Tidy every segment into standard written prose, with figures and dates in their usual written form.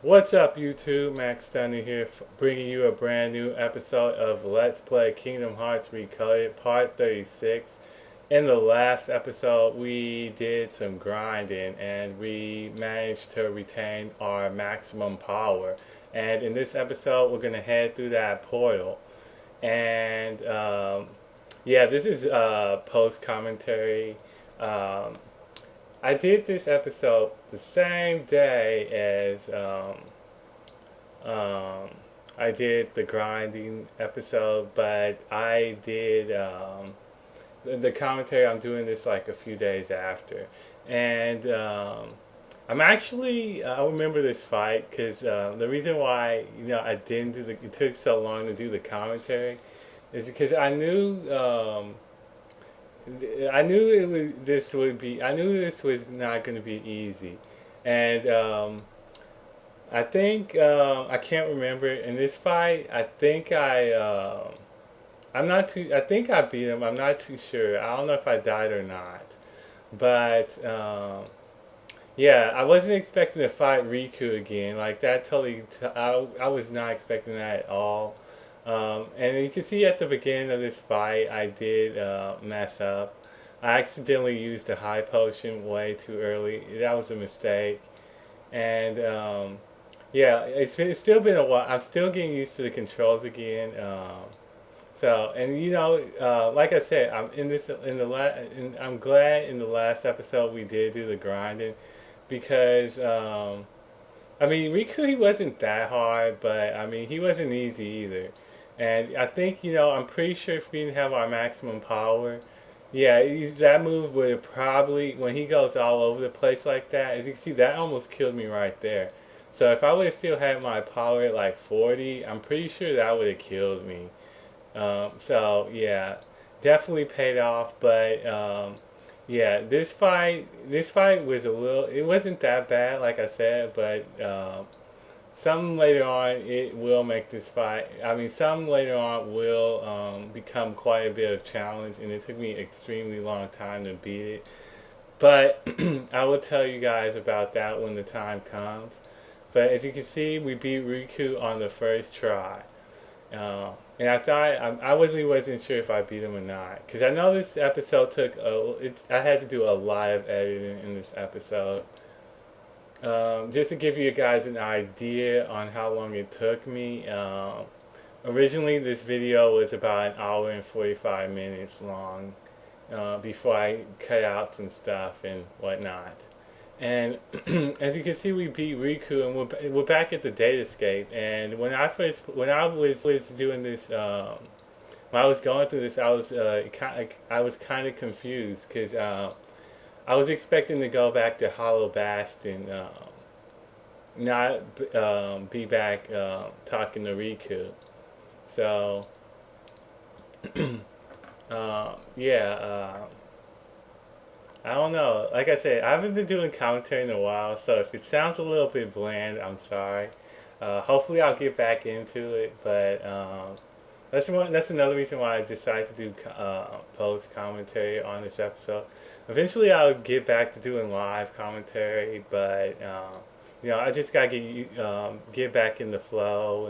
What's up, YouTube? Max Stunner here, bringing you a brand new episode of Let's Play Kingdom Hearts Recoded, Part 36. In the last episode, we did some grinding and we managed to retain our maximum power. And in this episode, we're going to head through that portal. And yeah, this is post commentary. Um, I did this episode the same day as um, I did the grinding episode, but I did the commentary. I'm doing this like a few days after, and I'm actually I remember this fight because the reason why I didn't do it took so long to do the commentary is because I knew it was this would be I knew this was not going to be easy, and I think I can't remember in this fight. I think I'm not too. I think I beat him. I'm not too sure. I don't know if I died or not, but yeah, I wasn't expecting to fight Riku again. Like that totally. I was not expecting that at all. And you can see at the beginning of this fight, I did mess up. I accidentally used the high potion way too early. That was a mistake. And yeah, it's still been a while. I'm still getting used to the controls again. And like I said, I'm glad in the last episode we did do the grinding because I mean Riku he wasn't that hard, but I mean he wasn't easy either. And I think I'm pretty sure if we didn't have our maximum power, yeah, that move would have probably when he goes all over the place like that. As you can see, that almost killed me right there. So if I would have still had my power at like 40, I'm pretty sure that would have killed me. So yeah, definitely paid off. But yeah, this fight was a little. It wasn't that bad, like I said, but some later on it will make this fight. I mean, some later on will become quite a bit of challenge, and it took me extremely long time to beat it. But I will tell you guys about that when the time comes. But as you can see, we beat Riku on the first try. And I thought I really wasn't sure if I beat him or not because I know this episode took I had to do a lot of editing in this episode. Just to give you guys an idea on how long it took me. Originally, this video was about an hour and 45 minutes long before I cut out some stuff and whatnot. And as you can see, we beat Riku, and we're back at the datascape. And when I was doing this, when I was going through this, I was kind of confused because I was expecting to go back to Hollow Bastion, not be back talking to Riku. So yeah. I don't know. Like I said, I haven't been doing commentary in a while, so if it sounds a little bit bland, I'm sorry. Hopefully, I'll get back into it, but that's another reason why I decided to do post commentary on this episode. Eventually, I'll get back to doing live commentary, but I just gotta get back in the flow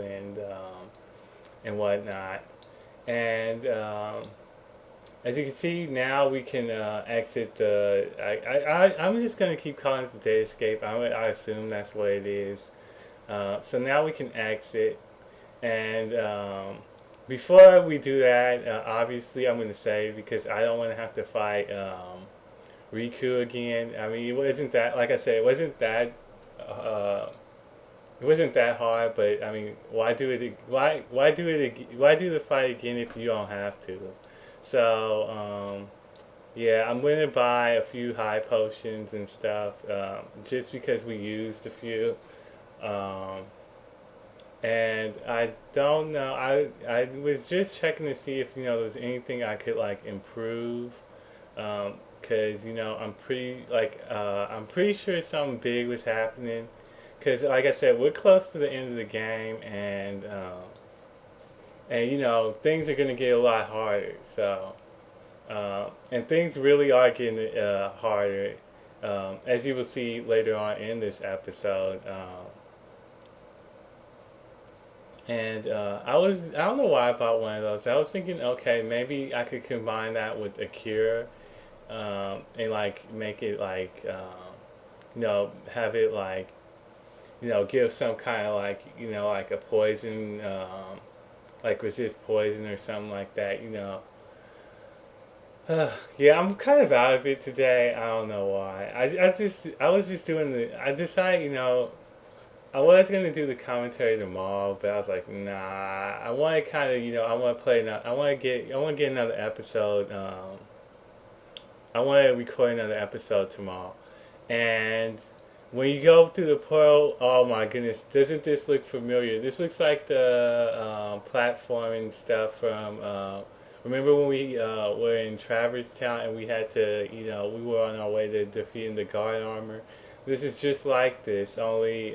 and whatnot, and. As you can see, now we can exit the. I'm just going to keep calling it the datascape. I assume that's what it is. So now we can exit. And before we do that, obviously I'm going to say, because I don't want to have to fight Riku again. I mean, it wasn't that, like I said, uh, it wasn't that hard, but I mean, why do it? Why do it? Why do the fight again if you don't have to? So, yeah, I'm going to buy a few high potions and stuff just because we used a few. Um, and I don't know. I was just checking to see if there was anything I could like improve. Cause I'm pretty sure something big was happening. Cause like I said, we're close to the end of the game, and things are gonna get a lot harder. So and things really are getting harder, as you will see later on in this episode. And I don't know why I bought one of those. I was thinking, okay, maybe I could combine that with Akira, and like make it like, have it like, give some kind of like, like a poison, like resist poison or something like that. Yeah, I'm kind of out of it today. I don't know why. I was just doing I decided, I was gonna do the commentary tomorrow, but I was like, nah. I want to kind of, I want to play. I want to get another episode. I want to record another episode tomorrow. And when you go through the portal, oh my goodness, doesn't this look familiar? This looks like the platforming stuff from. Remember when we were in Traverse Town and we had to, we were on our way to defeating the guard armor. This is just like this, only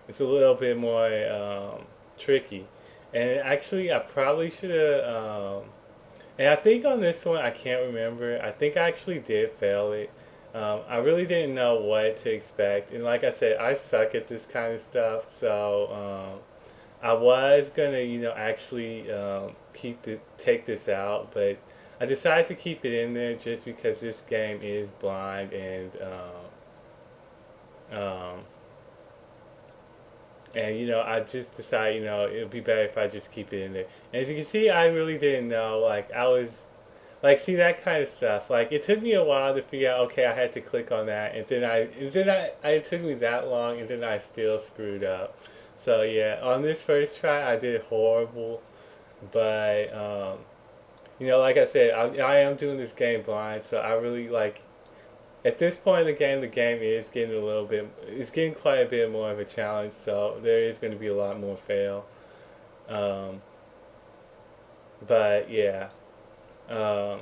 it's a little bit more tricky. And actually, I probably should have. And I think on this one, I can't remember. I think I actually did fail it. I really didn't know what to expect. And like I said, I suck at this kind of stuff. So I was gonna, actually take this out, but I decided to keep it in there just because this game is blind um, and I just decided, it would be better if I just keep it in there. And as you can see, I really didn't know. Like I was like, see that kind of stuff. Like it took me a while to figure out. Okay, I had to click on that, it took me that long, and then I still screwed up. So yeah, on this first try, I did horrible. But like I said, I am doing this game blind, so I really like. At this point in the game is getting it's getting quite a bit more of a challenge. So there is going to be a lot more fail. Um, but yeah. Um,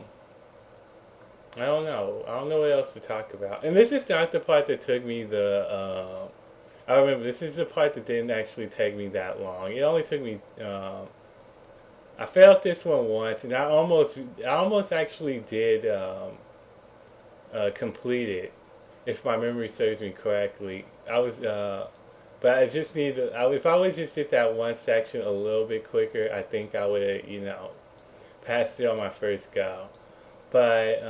I don't know. I don't know what else to talk about. And this is not the part that took me I remember this is the part that didn't actually take me that long. It only took me. I failed this one once, and I almost actually did complete it, if my memory serves me correctly. But I just need to. If I would just hit that one section a little bit quicker, I think I would have, passed it on my first go. But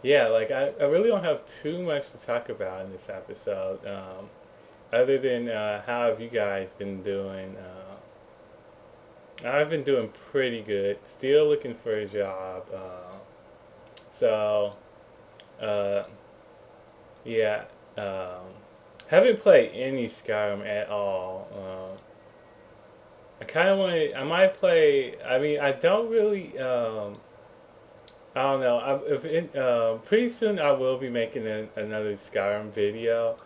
yeah, like I really don't have too much to talk about in this episode, other than how have you guys been doing? I've been doing pretty good. Still looking for a job. So uh, yeah, um, haven't played any Skyrim at all. I kind of want to. I might play. I mean, I don't really. I don't know. Pretty soon I will be making another Skyrim video.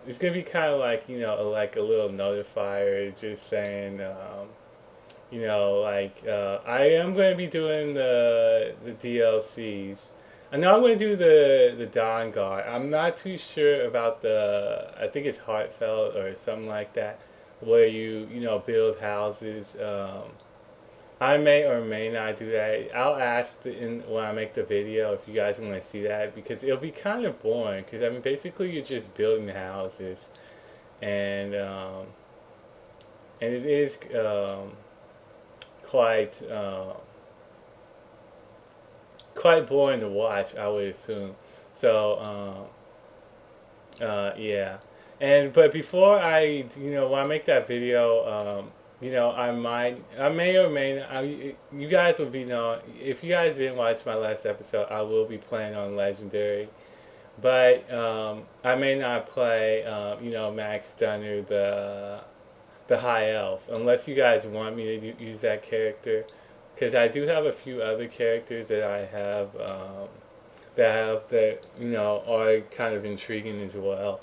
It's gonna be kind of like like a little notifier, just saying, like I am gonna be doing the DLCs. I know I'm gonna do the Dawn Guard. I'm not too sure about I think it's Heartfelt or something like that, where you build houses. I may or may not do that. I'll ask when I make the video if you guys want to see that, because it'll be kind of boring. Because I mean, basically you're just building houses, and it is quite quite boring to watch, I would assume. So yeah, but before when I make that video, I may or may not. You guys will be know if you guys didn't watch my last episode. I will be playing on Legendary, but I may not play. Max Stunner, the High Elf, unless you guys want me to use that character, because I do have a few other characters that I have that are kind of intriguing as well.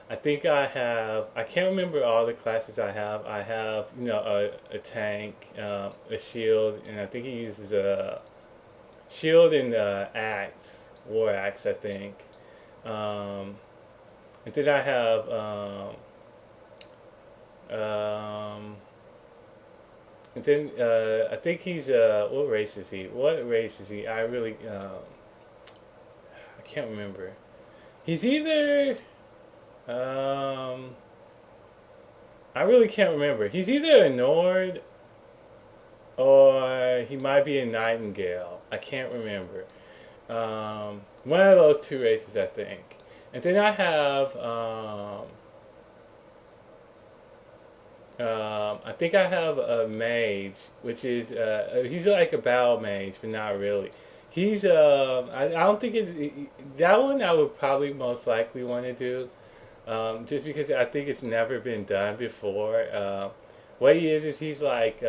I think I can't remember all the classes I have. I have, a tank, a shield, and I think he uses a shield and war axe, I think. Um, and then I have, um, and then I think he's, what race is he? What race is he? I can't remember. He's either, um, I really can't remember. He's either a Nord or he might be a Nightingale. I can't remember. One of those two races, I think. And then I have, I think I have a mage, which is he's like a battle mage, but not really. He's I don't think that one I would probably most likely want to do, just because I think it's never been done before. What he is he's like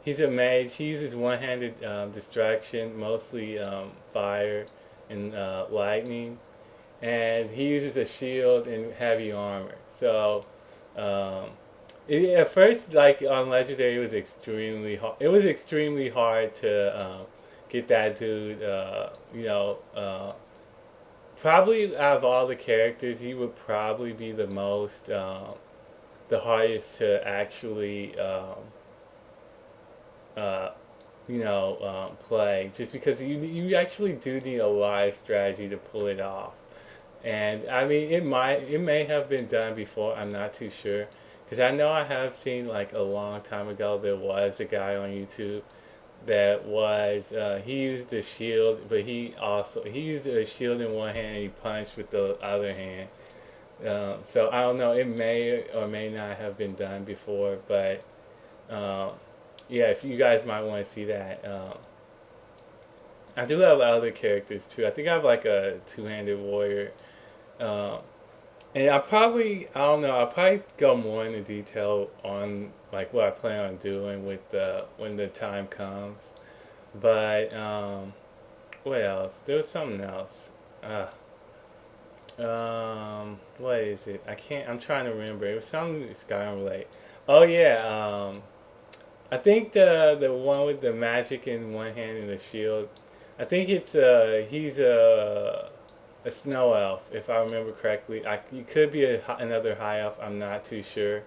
he's a mage. He uses one-handed destruction, mostly fire and lightning, and he uses a shield and heavy armor. So um, at first, like on legendary, it was extremely hard. It was extremely hard to get that dude. Probably out of all the characters, he would probably be the most, the hardest to actually, uh, play. Just because you actually do need a lot of strategy to pull it off. And I mean, it may have been done before. I'm not too sure, because I know I have seen like a long time ago there was a guy on YouTube that was he used the shield, but he used a shield in one hand and he punched with the other hand. So I don't know. It may or may not have been done before, but um, yeah, if you guys might want to see that. I do have other characters too. I think I have like a two-handed warrior. Um, and I don't know, I'll probably go more into detail on like what I plan on doing with when the time comes. But what else? There was something else. What is it? I can't. I'm trying to remember. It was something Skyrim related. Oh yeah. I think the one with the magic in one hand and the shield. I think it's he's a snow elf, if I remember correctly. He could be another high elf. I'm not too sure.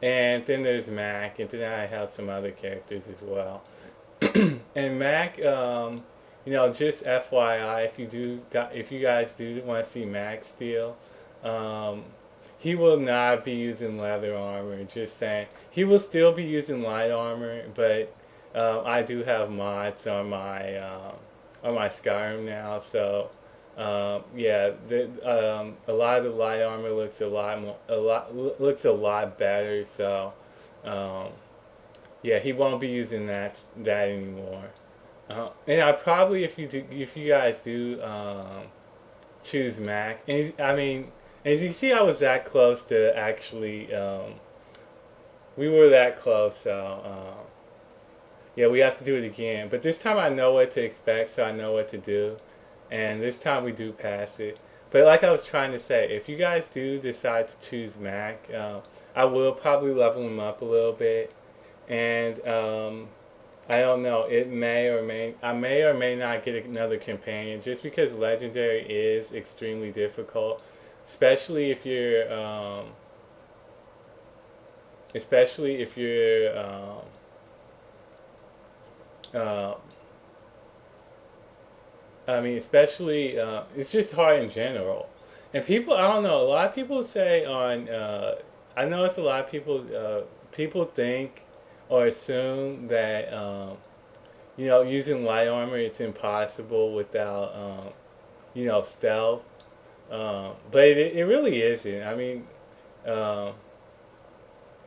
And then there's Mac, and then I have some other characters as well. And Mac, just FYI, if you guys do want to see Mac still, um, he will not be using leather armor. Just saying, he will still be using light armor, but I do have mods on my Skyrim now, so yeah, a lot of the light armor looks looks a lot better. So um, yeah, he won't be using that anymore. And I probably if you guys do choose Mac, and I mean, as you see, I was that close to actually. We were that close, so yeah, we have to do it again. But this time I know what to expect, so I know what to do. And this time we do pass it. But like I was trying to say, if you guys do decide to choose Mac, I will probably level him up a little bit. And I don't know, I may or may not get another companion just because Legendary is extremely difficult, especially if you're, especially if you're, uh, I mean, especially it's just hard in general. And people, I don't know. A lot of people say on. I know it's a lot of people. People think or assume that using light armor it's impossible without stealth. But it really isn't. Um,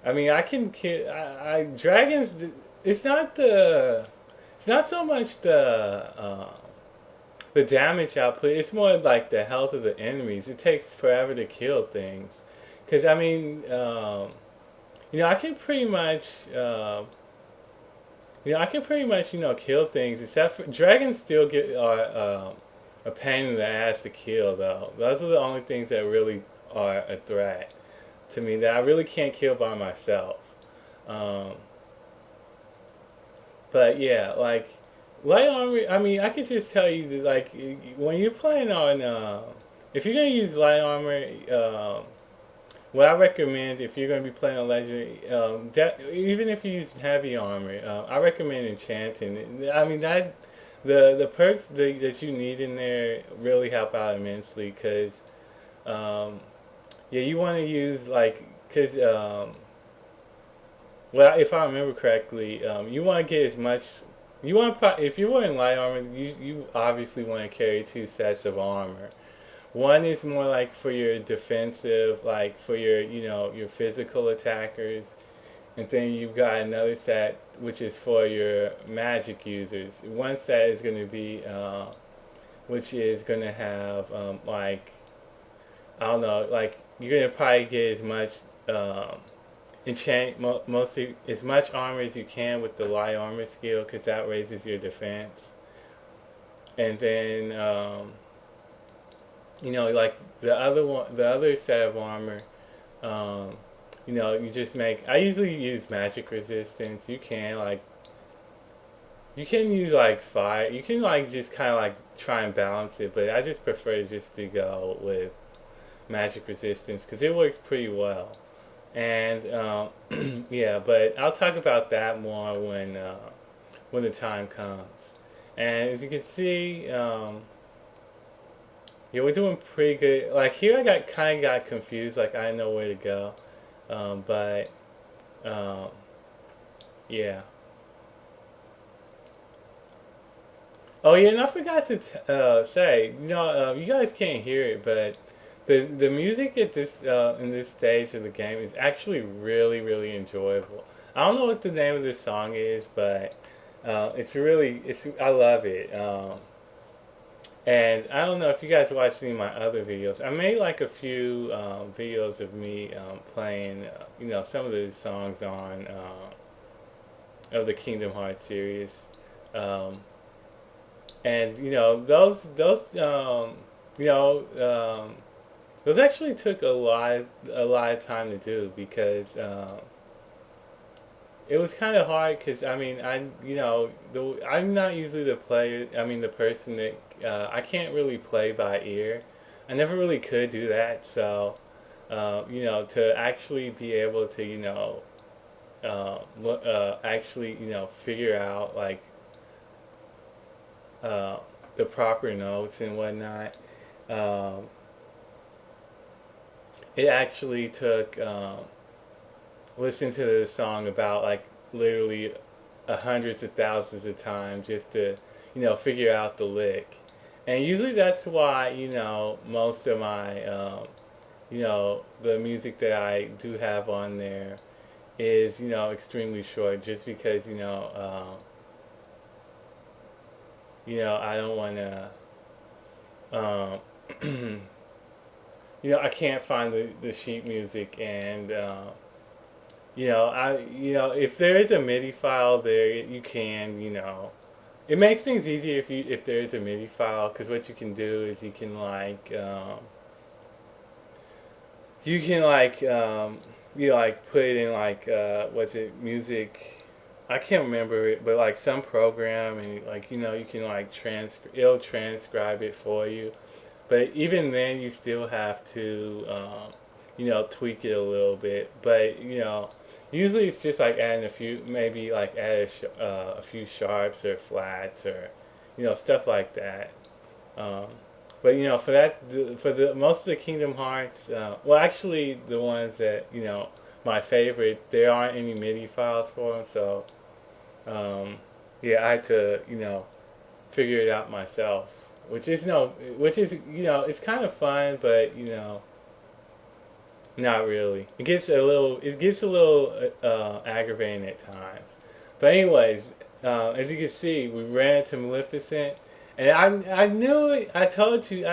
I mean, I can kill. Dragons. It's not the. It's not so much the damage output. It's more like the health of the enemies. It takes forever to kill things. Because, I mean, I can pretty much, kill things. Except for dragons, still get are a pain in the ass to kill, though. Those are the only things that really are a threat to me that I really can't kill by myself. Um, but yeah, like light armor. I mean, I could just tell you that, like, when you're playing on, if you're gonna use light armor, what I recommend if you're gonna be playing on legendary, even if you use heavy armor, I recommend enchanting. I mean that the perks that you need in there really help out immensely because, yeah, you want to use like because well, if I remember correctly, you want to get as much. You want if you're wearing light armor, you obviously want to carry two sets of armor. One is more like for your defensive, like for your your physical attackers, and then you've got another set which is for your magic users. One set is going to be which is going to have like I don't know, like you're going to probably get as much mostly as much armor as you can with the light armor skill because that raises your defense. And then like the other set of armor, um, you just make. I usually use magic resistance. You can use like fire. You can like just kind of like try and balance it, but I just prefer just to go with magic resistance because it works pretty well. And yeah, but I'll talk about that more when the time comes. And as you can see, yeah, we're doing pretty good. Like here, I got kind of got confused. Like I didn't know where to go, but um, yeah. Oh yeah, and I forgot to say, you guys can't hear it, but the music at this in this stage of the game is actually really enjoyable. I don't know what the name of this song is, but it's I love it. And I don't know if you guys watched any of my other videos. I made like a few videos of me playing, some of the songs on of the Kingdom Hearts series. Um, and you know um, those actually took a lot of time to do because it was kind of hard because I mean I'm not usually the player. I mean the person that I can't really play by ear. I never really could do that. So to actually be able to actually figure out like uh, the proper notes and whatnot. Um, it actually took listening to the song about like literally hundreds of thousands of times just to figure out the lick. And usually that's why most of my the music that I do have on there is extremely short just because I don't want to um, I can't find the sheet music and if there is a MIDI file there you can it makes things easier if there is a MIDI file because what you can do is you can like put it in like what's it music I can't remember it but like some program and like you can like it'll transcribe it for you but even then you still have to tweak it a little bit but usually it's just like adding a few maybe like add a few sharps or flats or stuff like that um, but for for the most of the Kingdom Hearts, well, actually, the ones that my favorite, there aren't any MIDI files for them, so yeah, I had to figure it out myself, which is it's kind of fun, but not really. It gets a little aggravating at times. But anyways, as you can see, we ran to Maleficent, and I knew it. I told you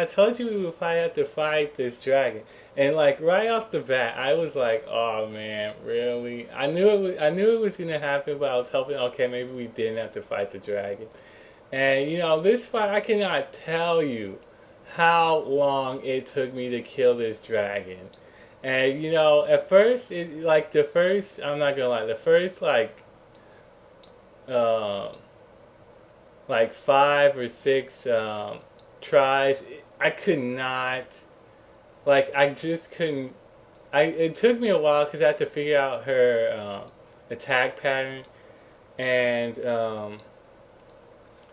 we would probably have to fight this dragon. And like right off the bat, I was like, "Oh man, really?" I knew it was gonna happen, but I was hoping, okay, maybe we didn't have to fight the dragon. And this fight, I cannot tell you how long it took me to kill this dragon. And at first, I'm not gonna lie, the first uh, like 5 or 6 tries, I could not, I just couldn't. It took me a while because I had to figure out her attack pattern, and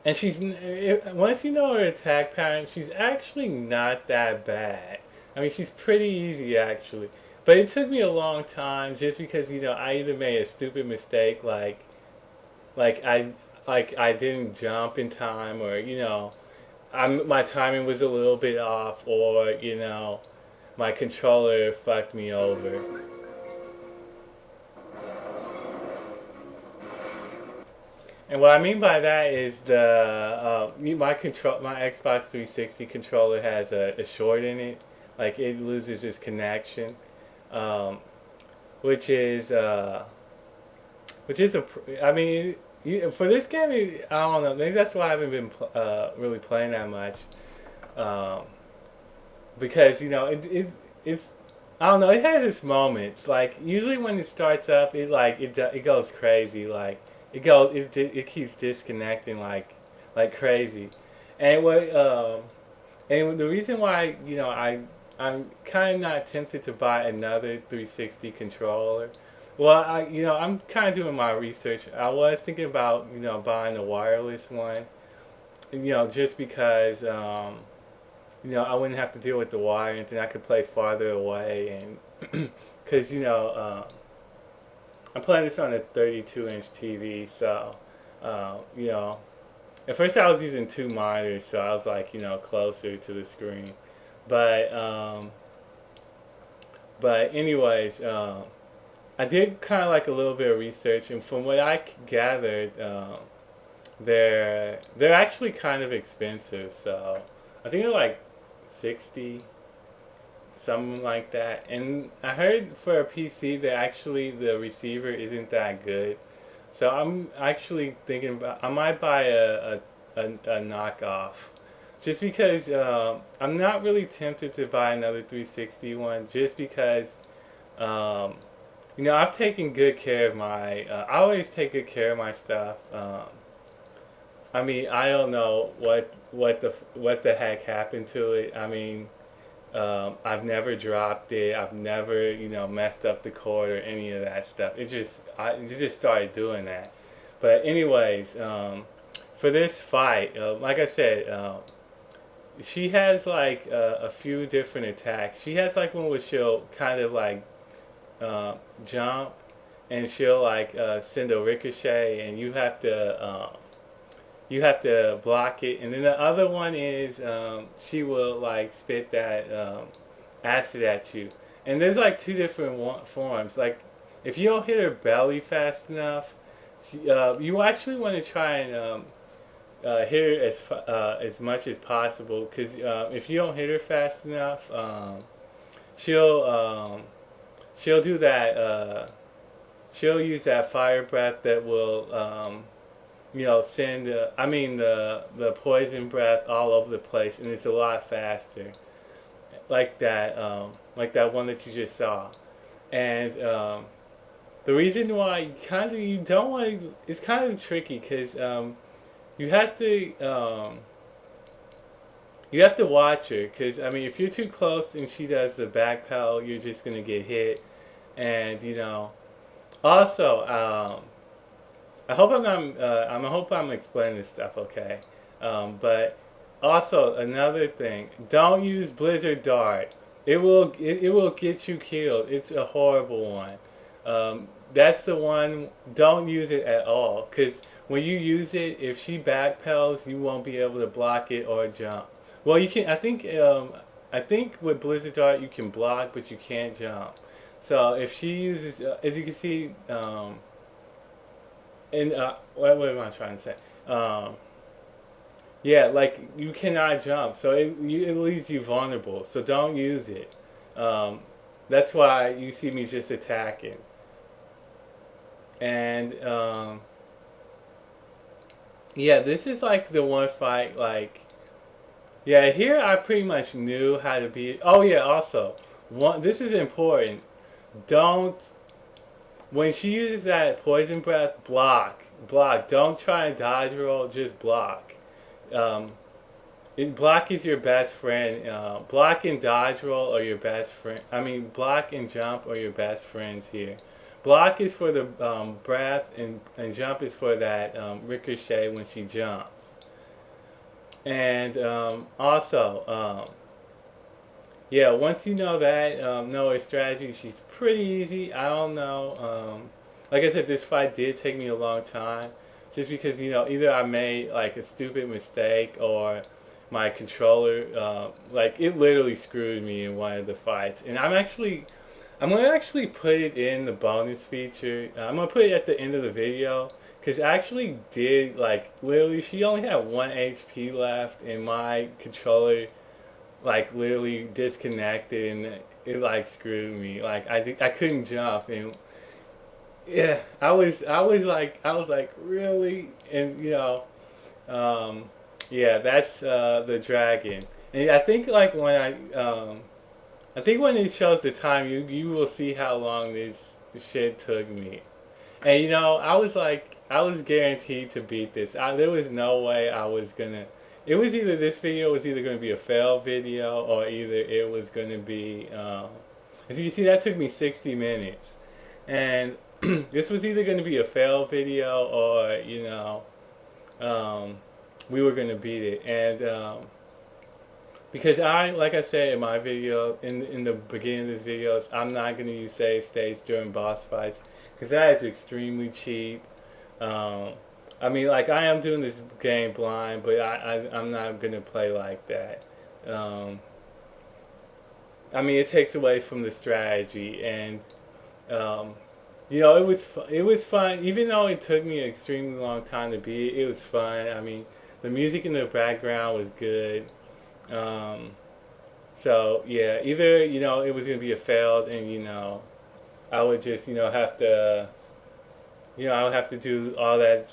once you know her attack pattern, she's actually not that bad. I mean, she's pretty easy actually. but it took me a long time just because I either made a stupid mistake like I didn't jump in time, or my timing was a little bit off, or my controller fucked me over. And what I mean by that is my Xbox 360 controller has a short in it, like it loses its connection, um, which is which is I mean, for this game, I don't know. Maybe that's why I haven't been really playing that much, um, because it's I don't know. It has its moments. Like usually when it starts up, it goes crazy. Like it keeps disconnecting like crazy, and what and the reason why I'm kind of not tempted to buy another 360 controller. Well, I'm kind of doing my research. I was thinking about buying a wireless one. Just because I wouldn't have to deal with the wire, and then I could play farther away, and because I'm playing this on a 32-inch TV, so you know at first I was using two monitors, so I was like closer to the screen, but anyways, I did kind of like a little bit of research, and from what I gathered, they're actually kind of expensive. So I think they're like 60, something like that. And I heard for a PC that actually the receiver isn't that good. So I'm actually thinking about I might buy a knockoff, just because I'm not really tempted to buy another 360 one, just because um, I've taken good care of my. I always take good care of my stuff. I mean, I don't know what the heck happened to it. I mean, I've never dropped it. I've never messed up the cord or any of that stuff. It just started doing that. But anyways, for this fight, like I said, she has like a few different attacks. She has like one where she'll kind of like uh, jump, and she'll like send a ricochet, and you have to block it. And then the other one is she will like spit that acid at you. And there's like two different forms. Like if you don't hit her belly fast enough, you actually want to try and hit her as much as possible. Because if you don't hit her fast enough, she'll she'll do that. She'll use that fire breath that will send the poison breath all over the place, and it's a lot faster, like that one that you just saw. And the reason why you don't want to, it's kind of tricky because you have to you have to watch her, because I mean if you're too close and she does the back pedal, you're just gonna get hit, and also. I hope I'm explaining this stuff okay. But also another thing, don't use Blizzard Dart. It will get you killed. It's a horrible one. That's the one. Don't use it at all, because when you use it, if she backpedals, you won't be able to block it or jump. Well, you can. I think with Blizzard Dart you can block, but you can't jump. So if she uses, as you can see. And what am I trying to say? Yeah, like you cannot jump, so it leaves you vulnerable. So don't use it. Um, that's why you see me just attacking. And yeah, this is like the one fight. Like yeah, here I pretty much knew how to be. Oh yeah, also one. This is important. Don't when she uses that poison breath, block. Don't try and dodge roll, just block. Um, block is your best friend. Block and dodge roll are your best friend. I mean, block and jump are your best friends here. Block is for the breath, and jump is for that ricochet when she jumps. And also, yeah, once you know that, know her strategy, she's pretty easy. I don't know. Like I said, this fight did take me a long time, just because either I made like a stupid mistake or my controller, like it literally screwed me in one of the fights. And I'm gonna actually put it in the bonus feature. I'm gonna put it at the end of the video. Cause I actually did like literally, she only had 1 HP left, and my controller like literally disconnected, and it like screwed me. Like I couldn't jump, and yeah, I was like really, and yeah, that's the dragon. And I think like I think when it shows the time, you will see how long this shit took me. And I was guaranteed to beat this. There was no way I was gonna. It was either this video was either gonna be a fail video, or either it was gonna be. As you can see, that took me 60 minutes, and this was either gonna be a fail video, or we were gonna beat it. And because like I said in my video, in the beginning of this video, I'm not gonna use save states during boss fights, because that is extremely cheap. Um, I mean, like I am doing this game blind, but I'm not gonna play like that. Um, I mean, it takes away from the strategy, and um, it was fun. Even though it took me an extremely long time to beat it, it was fun. I mean, the music in the background was good. Um, so yeah, either it was gonna be a failed, and I would just have to. I would have to do all that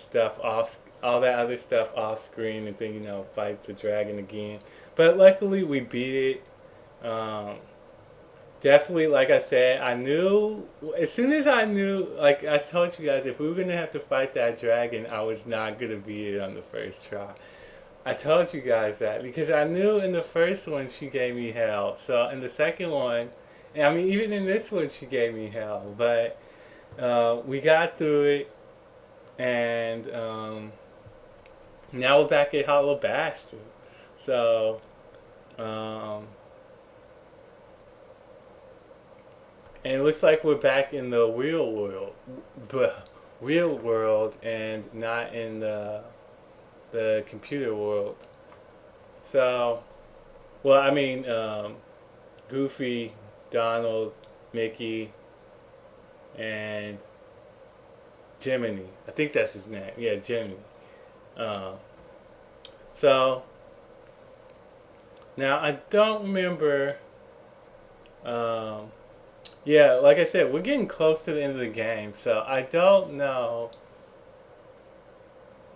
other stuff off screen, and then fight the dragon again. But luckily we beat it. Definitely, like I said, I knew as soon as I knew, like I told you guys, if we were gonna have to fight that dragon, I was not gonna beat it on the first try. I told you guys that because I knew in the first one she gave me hell. So in the second one, and I mean even in this one she gave me hell, but. We got through it, and now we're back at Hollow Bastion. So, um, and it looks like we're back in the real world, and not in the computer world. So, well, I mean, Goofy, Donald, Mickey, and Jiminy. I think that's his name. Yeah, Jiminy. Uh, so now I don't remember. Um, yeah, like I said, we're getting close to the end of the game, so I don't know.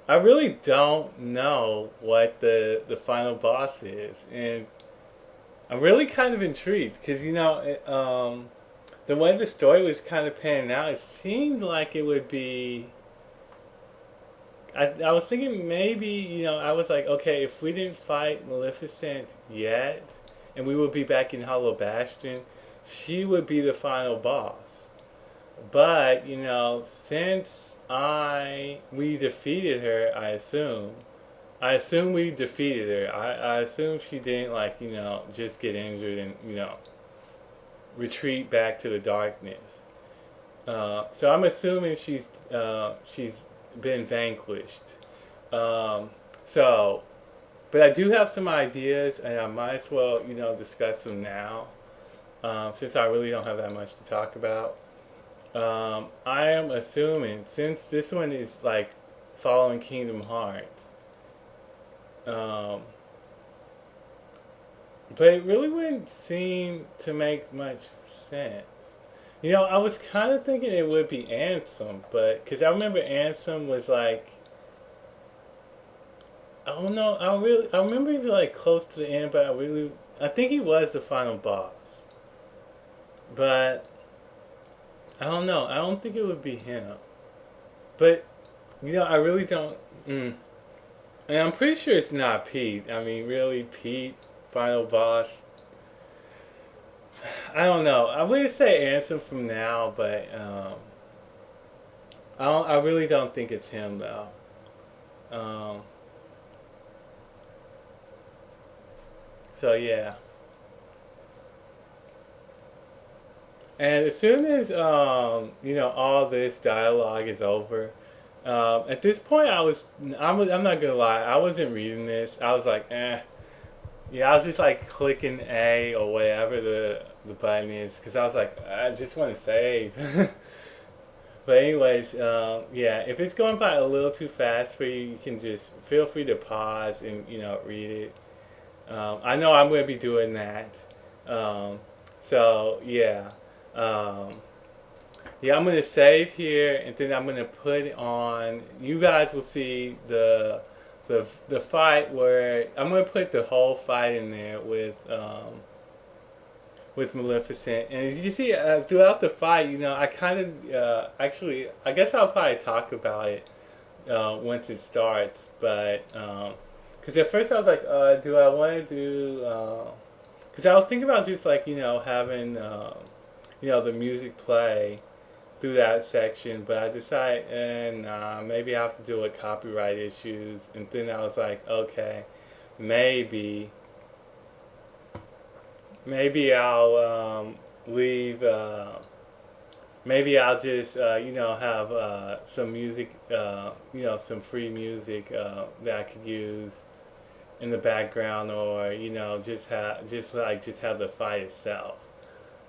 I really don't know what the final boss is, and I'm really kind of intrigued because the way the story was kind of panning out, it seemed like it would be. I was thinking maybe, I was like, okay, if we didn't fight Maleficent yet, and we would be back in Hollow Bastion, she would be the final boss. But, since we defeated her, I assume we defeated her. I assume she didn't, like, just get injured and, retreat back to the darkness. So I'm assuming she's been vanquished. So, but I do have some ideas, and I might as well discuss them now, since I really don't have that much to talk about. I am assuming, since this one is like following Kingdom Hearts, um, but it really wouldn't seem to make much sense. I was kind of thinking it would be Ansem, but because I remember Ansem was like, I don't know, I remember he was like close to the end, but I think he was the final boss, but I don't know, I don't think it would be him, but I really don't. And I'm pretty sure it's not Pete. I mean, really, Pete, final boss. I don't know. I would say Ansem from now, but I really don't think it's him though. Um, so yeah. And as soon as all this dialogue is over, at this point I'm not gonna lie, I wasn't reading this. I was like, eh. Yeah, I was just like clicking A or whatever the button is because I was like, I just want to save. But anyways, yeah, if it's going by a little too fast for you, you can just feel free to pause and read it. I know I'm going to be doing that. Um, so yeah, um, yeah, I'm going to save here and then I'm going to put it on. You guys will see the fight where I'm going to put the whole fight in there with Maleficent. And as you see throughout the fight, I kind of actually, I guess I'll probably talk about it once it starts. But because at first I was like, do I want to do? Because I was thinking about just like having the music play through that section, but I decided, and maybe I have to deal with copyright issues. And then I was like, okay, maybe I'll leave. Maybe I'll just have some music, some free music that I could use in the background, or just have the fight itself.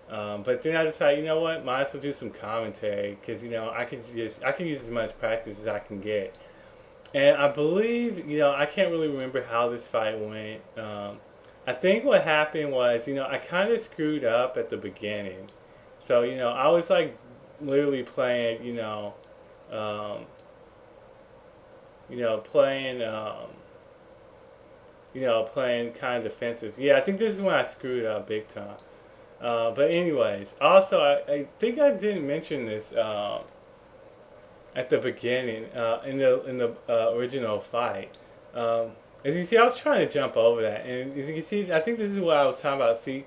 But then I decided, you know what, might as well do some commentary because I can use as much practice as I can get. And I believe, I can't really remember how this fight went. I think what happened was, I kind of screwed up at the beginning. So, I was like literally playing, um, playing, playing kind of defensive. Yeah, I think this is when I screwed up big time. But anyways, also I think I didn't mention this at the beginning in the original fight. Um, as you see, I was trying to jump over that, and as you can see, I think this is what I was talking about. See,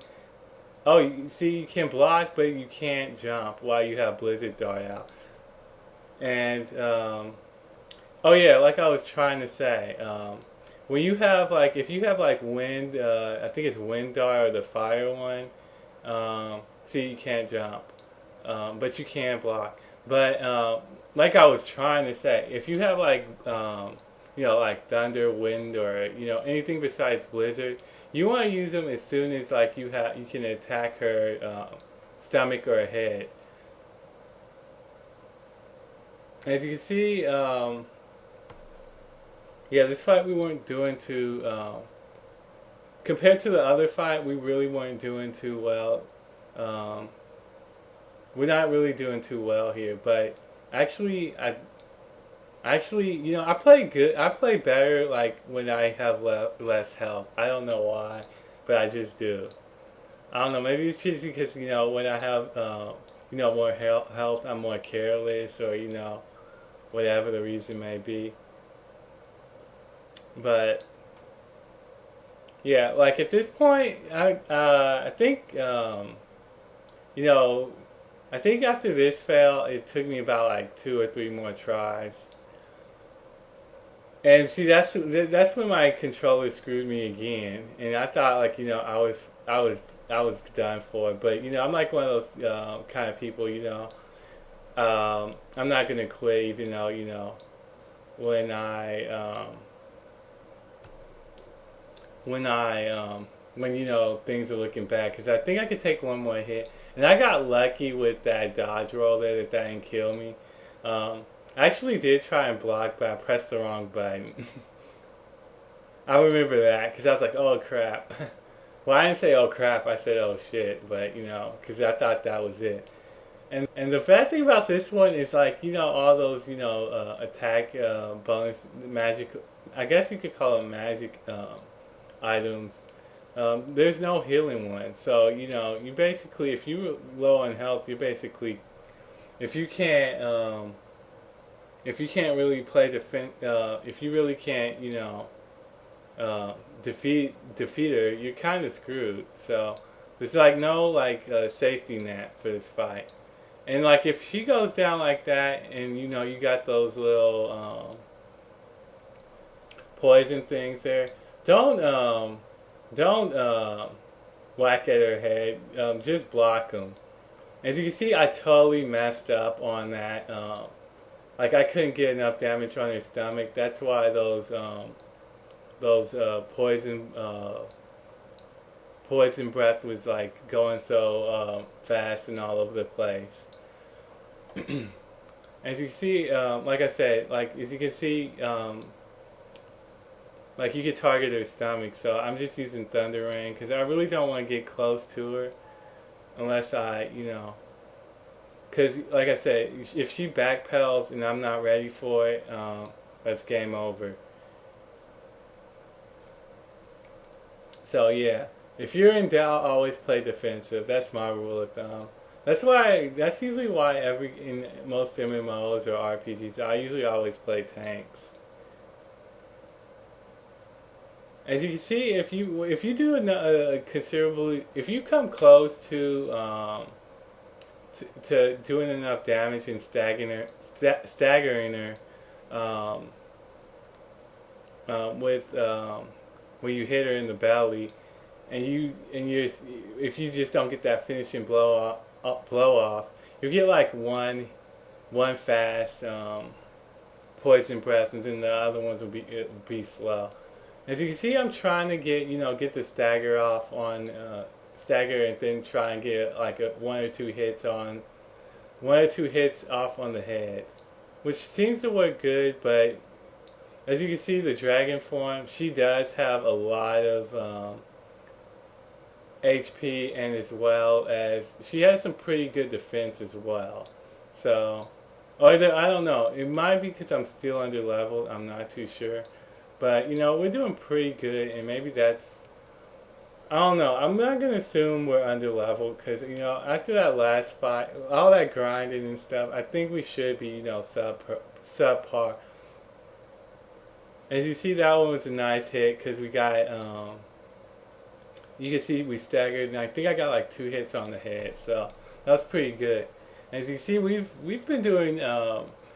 oh, you see, you can block, but you can't jump while you have Blizzard Dart out. And oh yeah, like I was trying to say, when you have like if you have like wind, I think it's Wind Dart or the fire one. See, you can't jump, but you can block. But like I was trying to say, if you have like thunder, wind, or anything besides blizzard, you want to use them as soon as like you can attack her stomach or head. As you can see, yeah, this fight we weren't doing too. Compared to the other fight, we really weren't doing too well. Um, we're not really doing too well here, but actually, I play good. I play better like when I have less health. I don't know why, but I just do. I don't know. Maybe it's just because when I have more health, I'm more careless, or whatever the reason may be. But yeah, like at this point, I think you know I think after this fail, it took me about like two or three more tries. And see, that's when my controller screwed me again, and I thought like I was done for. But I'm like one of those kind of people. I'm not gonna quit even though when I when things are looking bad, because I think I could take one more hit, and I got lucky with that dodge roll there that didn't kill me. Um, I actually did try and block, but I pressed the wrong button. I remember that because I was like, oh crap. Well, I didn't say oh crap, I said oh shit, but because I thought that was it. And the bad thing about this one is like all those attack bonus magic. I guess you could call them magic items. There's no healing one, so you basically if you're low on health, you basically if you can't really play defense, if you really can't defeat her, you're kind of screwed. So there's like no like safety net for this fight. And like if she goes down like that, and you got those little poison things there, don't whack at her head. Just block them. As you can see, I totally messed up on that. Like I couldn't get enough damage on her stomach. That's why those poison breath was like going so fast and all over the place. As you see, like I said, like as you can see, like you could target her stomach. So I'm just using Thunder Rain because I really don't want to get close to her unless because like I said, if she backpedals and I'm not ready for it, that's game over. So yeah, if you're in doubt, always play defensive. That's my rule of thumb. That's why. That's usually why in most MMOs or RPGs, I usually always play tanks. As you can see, if you do a considerably, if you come close to doing enough damage and staggering her um, with when you hit her in the belly, and if you just don't get that finishing blow off, you get like one fast poison breath, and then the other ones will be slow. As you can see, I'm trying to get the stagger off on stagger, and then try and get like one or two hits off on the head, which seems to work good. But as you can see, the dragon form, she does have a lot of HP, and as well as she has some pretty good defense as well. So, I don't know. It might be because I'm still under leveled. I'm not too sure. But we're doing pretty good, and maybe that's. I don't know. I'm not gonna assume we're under leveled because after that last fight, all that grinding and stuff, I think we should be subpar. As you see, that one was a nice hit because we got. You can see we staggered, and I think I got like 2 hits on the head, so that was pretty good. As you see, we've been doing.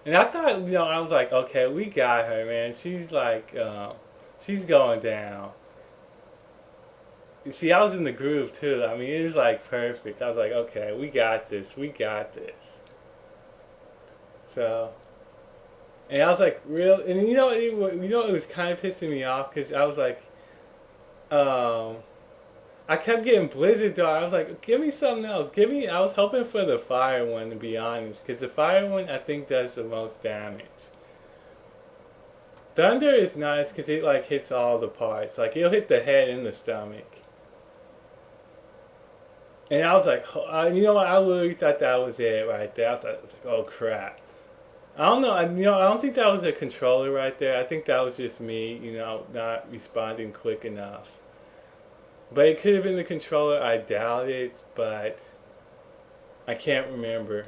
And I thought, I was like, okay, we got her, man. She's like, she's going down. You see, I was in the groove too. I mean, it was like perfect. I was like, okay, we got this. We got this. So, and I was like, real, and it was kind of pissing me off because I was like, um, I kept getting Blizzard Dart. I was like, give me something else. I was hoping for the fire one, to be honest, because the fire one I think does the most damage. Thunder is nice because it like hits all the parts. Like it'll hit the head and the stomach. And I was like, you know what? I literally thought that was it right there. I was like, oh crap. I don't know. I don't think that was a controller right there. I think that was just me, not responding quick enough. But it could have been the controller. I doubt it, but I can't remember.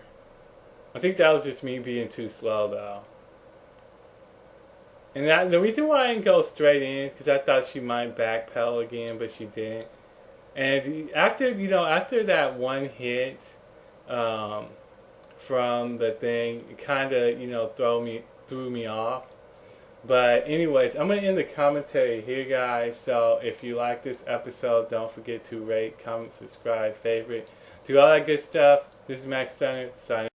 I think that was just me being too slow, though. And the reason why I didn't go straight in is because I thought she might backpedal again, but she didn't. And after that one hit from the thing, it kind of threw me off. But anyways, I'm going to end the commentary here, guys. So if you like this episode, don't forget to rate, comment, subscribe, favorite. Do all that good stuff. This is Max Stunner, signing